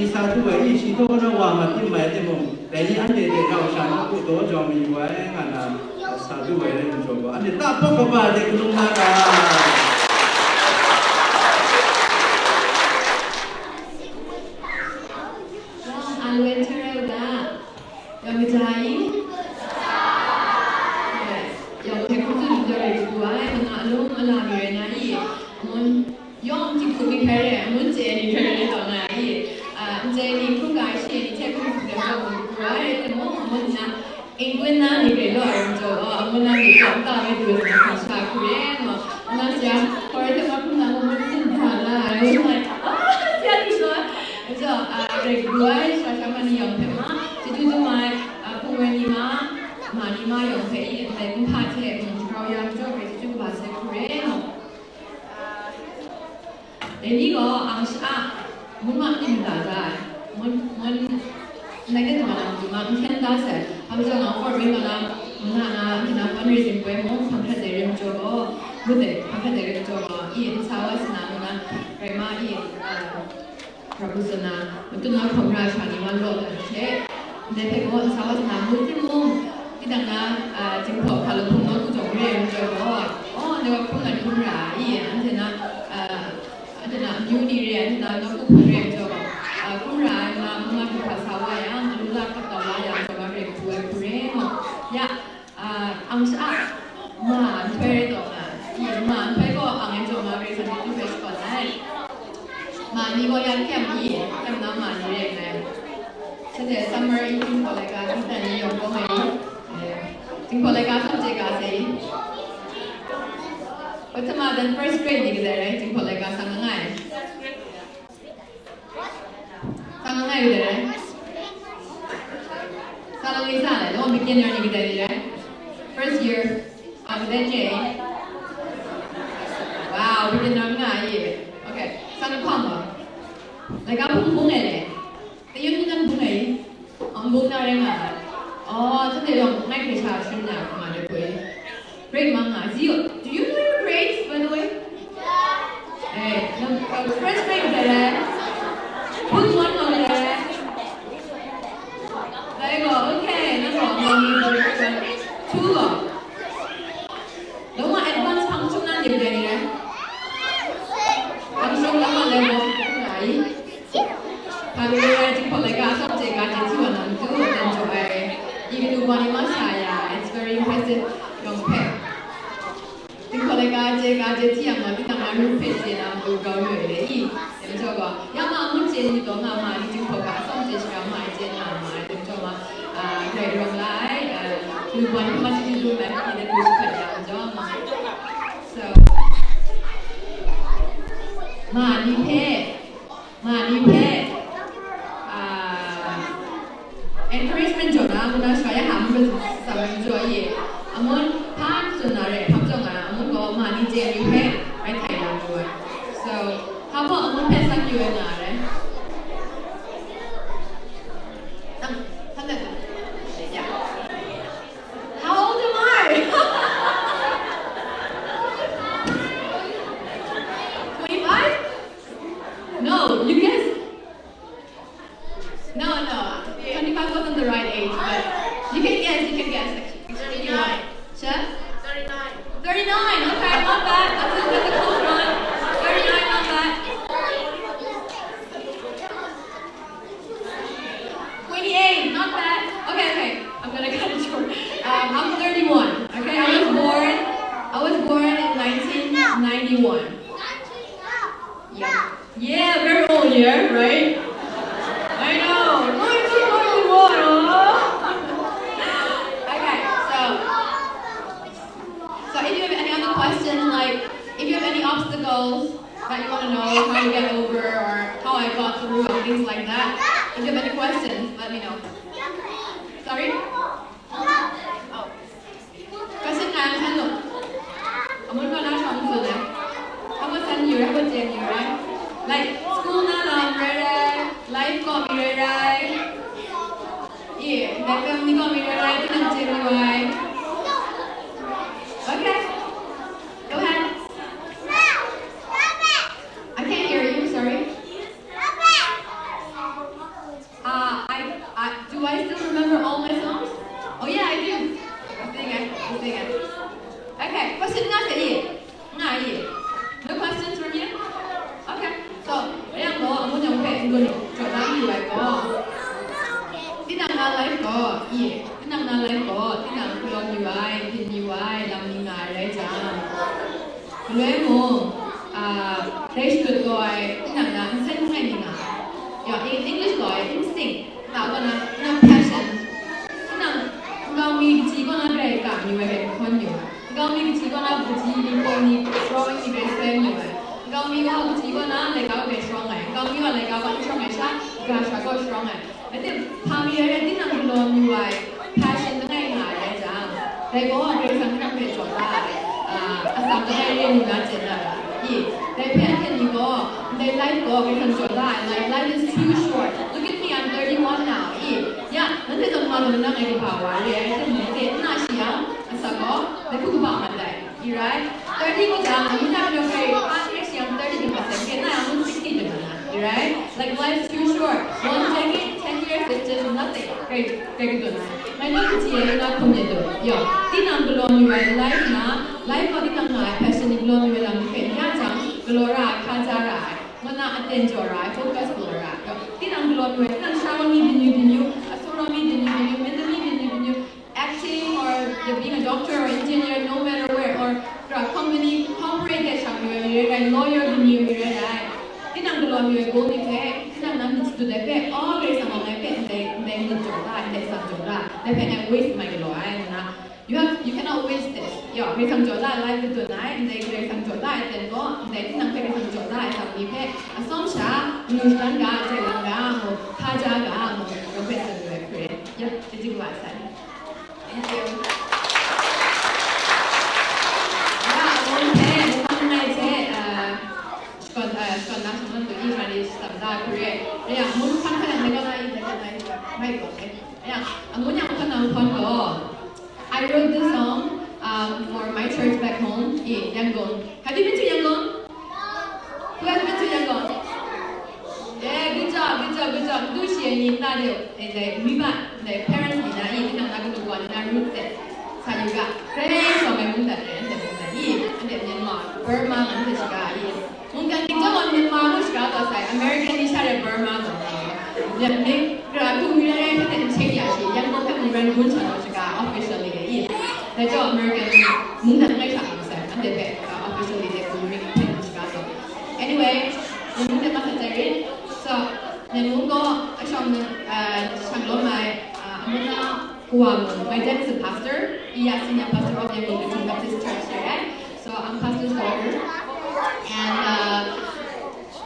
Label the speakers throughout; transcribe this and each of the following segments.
Speaker 1: sa tu ai si to na wa ma ti mai te mo le ni an de de ka sa na ku to jo mi wa nga na sa tu ai le jo ba an de ta po ko ba de ku na ka
Speaker 2: an wen tra ga ya mi tai ya te ku tu jo re ku ai na lo ma la mi re na yi mon yong ti ku mi phe re mon je ni phe re to na yi je ni ku ga shi ni te ku de jo ku ai te mo mon na in when na ni re lo ai jo mon na ni ka ta me du na ka sa ku re no na sia for the ma ku na mo tin tha la I was like sia ni so so re ku ai sa sa ma ni yong phe ma ti tu tu ma pu wen ni ma ni ma yong phe yi te ku pha che mo trao ya jo re ti tu ba se ku re no ini ko ang sa mun ma ni da da mun那个什么呢？嘛，天大噻，他们说我后面个呢，那fundraising 规模，他们在人做个，不对，他们在人做个，伊超啊是哪个呢？哎嘛伊不是呢，我都拿空来穿你们落的些，那他个超啊是哪？我听梦，伊当啊政府看了空了不中人做个，那个空来空来，伊而且呢new 的人那不空人做个，空来那我们就拍照啊呀。Ya, angsa ma pwede to na. Ma pwede ko ang ito ma pwede sa dito face ko na. Ma ni ko yan kem na ma ni rin na. Kasi summer eating ko like kita ni yung ko ngayon. Ting ko like subject kasi. Pagka dan first grade ni kita rin ting ko like sa ngay. Sa ngay kita rin. Salah Lisa lah, lo beginner ni kita ni dah. First year, kita je. Wow, beginner ngai ye. Okay, sana kau Like apa bung ni? Tapi yang bung ni, bung nak rengar. Oh, jadi orang naik kereta cina mana kau? Grade mana? Zero. Do you know your grades by the way? First grade dah. Book one dah. Okay, that's all. Two. Đúng rồi, advanced function là gì vậy nè? Function là mà level này. Kalau kita kalau kita subjek kita tu orang tu dan coba. Even tu bani masa ya, it's very impressive. Yang pek. Kalau kita tiang lah kita nak rupiah je nak bergau ni. Yang coba. Yang mana je ni tu nama ni jumpa kat subjek siapa je nama. Dari orang lain, tujuan masih hidup lagi dan terus kerja jama. So, mani pe, encouragement jona, muna saya hamil sama juga ye. Amun pan sunare, hamzonga, amun ko mani je pe, ay Thailand juga. So, how about amun pe sang juga nare? No, you guess. No. 25 wasn't the right age, but you can guess. Actually, you're right. Chef? 39. 39, okay, not bad. That's a close one. 39, not bad. 28, not bad. Okay. I'm gonna cut it short. I'm 31. Okay, I was born in 1991. Yeah, very old year, right? I know. 1991. Okay, so if you have any other questions, like if you have any obstacles that you want to know how to get over or how I got through and things like that, if you have any questions, let me know. Sorry? Oh. Question time, hello. I'm going to ask you that. How about you? How about you, right? Like school na lang, life ko mi Yeah, like family ko mi Okay. Go ahead. I can't hear you, sorry. 이거는 저담이 와이고 티낭나 라이고 예 티낭나 라이고 티낭 그런 유아이 빈 유아이 남미가 레자 그래모 레이스도 거에 티낭나 센타이밍아 야 in English 거에 instinct 나거나 그냥 passion 그냥 가미 지거나 그래 가미 왜 건요 가미 지거나 부지 리포니 drawing 이게 센요 가미가 지거나 내가 왜 strong해 가미가 내가 왜 strong해서 가샤고 strong해 근데 파미에 티낭 그런 유아이 passion 등에 나래자 내가 그래서 그냥 배줘다 아까 그래 누가 제다 이 대표한테 이거 내 라이프가 그냥 줘다 my life is too short look at me I'm 31 now 야 너한테 정말 나 이거 봐와 얘 이제 나시야 그래서 내 그거 봐만 돼 right 30가 아니라 이렇게 아니시야 30가 되게 나 아무 찍기 되잖아 right like life is too short one decade 10 years it's just nothing 그게 되나 만약 지에 나 보내도 야 티난 글로니 왜 life 어디 간가 passion 글로니 왜 남게 야장 글로라 카자라 mana attenjora focus glora tinang glon we tinang shawani binu asorami binu mentally binu acting or being a doctor or engineer no matter where or company corporate ke shamwe re lawyer binu re dai tinang glon we go ni ke tinang nam ni tu de pe all re sama me pe de ni jora de sa jora de pe and waste my glor ai na you cannot waste this yo re sang jora life to night de re sang jora then go de tinang pe re sang jora sa ni pe asomsha nustan ga jelang ga mo thaja ga mo ro pe sa re pre ya ji ba sa thank you ya on pe mo nai che kon na son to Israel sta da pre ya mo kan kan ne ga na I mai ko ya mo nya kan na kon ko I wrote this song for my church back home in Yangon. Have you been to Yangon? Who has been to Yangon? Yeah, good job. Do she any that the parents ni na ini nang nagun tuan na root te. Sayuga. Kaya so may munda ande Myanmar, Burma ande siya mungkin kita Myanmar no siya to say American ni siya Burma to. Ni grabe umilare te cheya si Yangon ka ni ran gun sa siya officially that's all American mungkin ngay sa saya ande pe officially they will make it to anyway mungkin makatarin so nenungo asam sanglo mai amuna kuam my dad is a pastor iya senior pastor of the Anglican Baptist Church here so I'm pastor's daughter and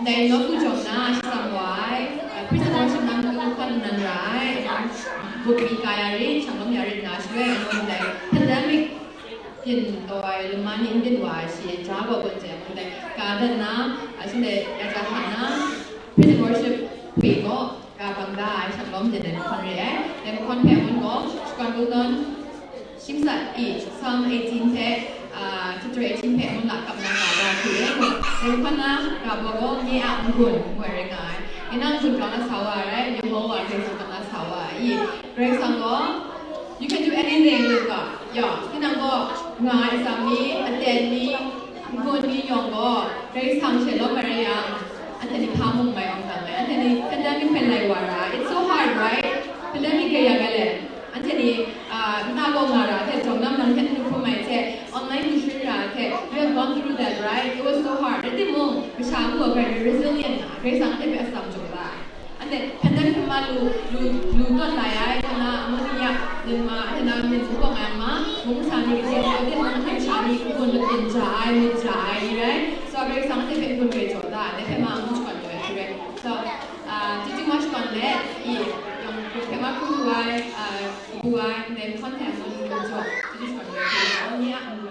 Speaker 2: they know who jomna samwai prison worship nam kan nanrai bukti kaya rin sanglo yari naswe and pandemic in toy LABAN Indian wa si jaba bonje munde kada na asinde yaja hana prison worship pego ka bangda sanglo de konre then kon pe mon go kon buton simsat I Psalm 18 pe chapter 18 pe mon la kap na da ku then kon na ka bogo ni a ngun where ngai inang kun ka na sawa right Yehovah ke ka na sawa I grace sango you can do anything with God. Yeah, kinang go ngai sami ateni goni yongo grace sang chelo Maria ateni phamung mai ong tang ateni pandemic pen lai wara it's so hard right pandemic ke yagale ateni na go ngara the jongnam nang ken nu mai che online mission ra the we have gone through that right it was so hard ati mo bisha ko very resilient grace sang te be asam jora ande pandemic ma lu ton lai ai kana amoniya dinma atena min su ko ma mung sa ni ke je de man hai cha ni ko lu tin jai ni jai right so grace sang te be ko be jora de pe ma mu kon de re so ji ma kon le I yung pe ma ku wai ne content mo lu jo ji kon de